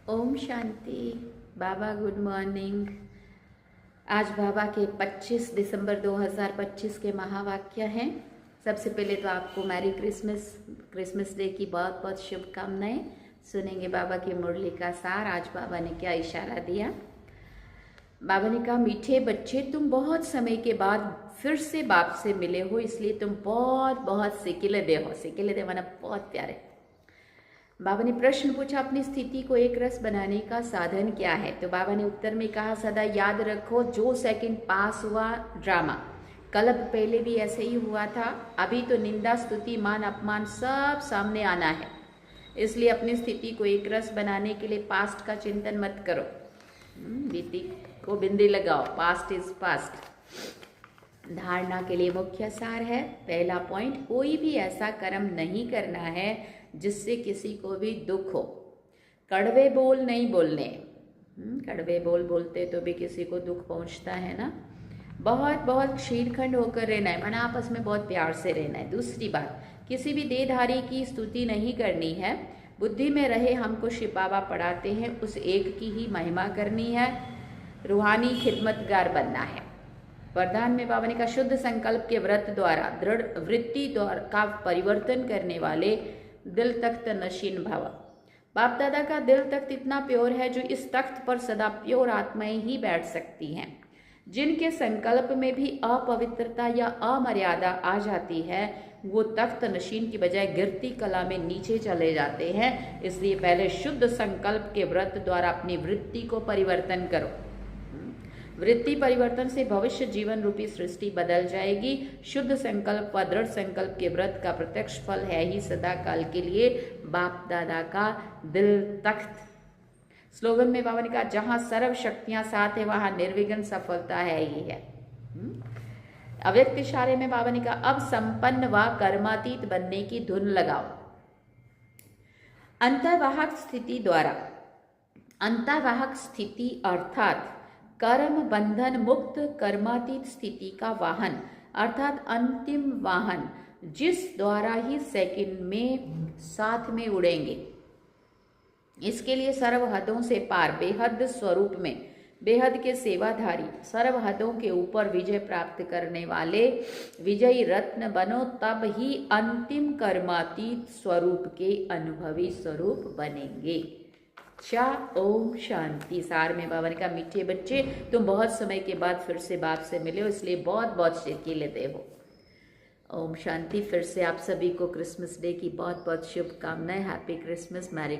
ओम शांति। बाबा good morning. आज बाबा के 25 दिसंबर 2025 के महावाक्य हैं। सबसे पहले तो आपको मैरी क्रिसमस डे की बहुत बहुत शुभकामनाएं। सुनेंगे बाबा की मुरली का सार। आज बाबा ने क्या इशारा दिया। बाबा ने कहा, मीठे बच्चे, तुम बहुत समय के बाद फिर से बाप से मिले हो, इसलिए तुम बहुत बहुत सिकिले हो। सिकिले दे माना बहुत प्यारे। बाबा ने प्रश्न पूछा, अपनी स्थिति को एक रस बनाने का साधन क्या है। तो बाबा ने उत्तर में कहा, सदा याद रखो, जो सेकंड पास हुआ ड्रामा कल्प पहले भी ऐसे ही हुआ था। अभी तो निंदा, स्तुति, मान, अपमान सब सामने आना है। इसलिए अपनी स्थिति को एक रस बनाने के लिए पास्ट का चिंतन मत करो। बीती को बिंदी लगाओ, पास्ट इज पास्ट। धारणा के लिए मुख्य सार है। पहला पॉइंट, कोई भी ऐसा कर्म नहीं करना है जिससे किसी को भी दुख हो। कड़वे बोल नहीं बोलने। कड़वे बोल बोलते तो भी किसी को दुख पहुंचता है ना। बहुत बहुत क्षीरखंड होकर रहना है, माना आपस में बहुत प्यार से रहना है। दूसरी बात, किसी भी देहधारी की स्तुति नहीं करनी है। बुद्धि में रहे हमको शिव बाबा पढ़ाते हैं, उस एक की ही महिमा करनी है। रूहानी खिदमतगार बनना है। वरदान में बाबा ने कहा, शुद्ध संकल्प के व्रत द्वारा दृढ़ वृत्ति द्वारा का परिवर्तन करने वाले दिल तख्त नशीन भव। बाप दादा का दिल तख्त इतना प्योर है जो इस तख्त पर सदा प्योर आत्माएं ही बैठ सकती हैं। जिनके संकल्प में भी अपवित्रता या अमर्यादा आ जाती है, वो तख्त नशीन की बजाय गिरती कला में नीचे चले जाते हैं। इसलिए पहले शुद्ध संकल्प के व्रत द्वारा अपनी वृत्ति को परिवर्तन करो। वृत्ति परिवर्तन से भविष्य जीवन रूपी सृष्टि बदल जाएगी। शुद्ध संकल्प व दृढ़ संकल्प के व्रत का प्रत्यक्ष फल है ही सदा काल के लिए बाप दादा का दिल तख्त। स्लोगन में बाबा ने कहा, जहां सर्व शक्तियां साथ है वहां निर्विघ्न सफलता है ही है। अव्यक्त इशारे में बाबा ने कहा, अब संपन्न व कर्मातीत बनने की धुन लगाओ। अंतर्वाहक स्थिति द्वारा, अंतर्वाहक स्थिति अर्थात कर्म बंधन मुक्त कर्मातीत स्थिति का वाहन अर्थात अंतिम वाहन, जिस द्वारा ही सेकंड में साथ में उड़ेंगे। इसके लिए सर्वहदों से पार बेहद स्वरूप में बेहद के सेवाधारी सर्वहदों के ऊपर विजय प्राप्त करने वाले विजयी रत्न बनो, तब ही अंतिम कर्मातीत स्वरूप के अनुभवी स्वरूप बनेंगे। ओम शांति। सार में बाबा ने कहा, मीठे बच्चे, तुम बहुत समय के बाद फिर से बाप से मिले हो, इसलिए बहुत बहुत शिरकी लेते हो। ओम शांति। फिर से आप सभी को क्रिसमस डे की बहुत बहुत शुभकामनाएं। Happy Christmas, Mary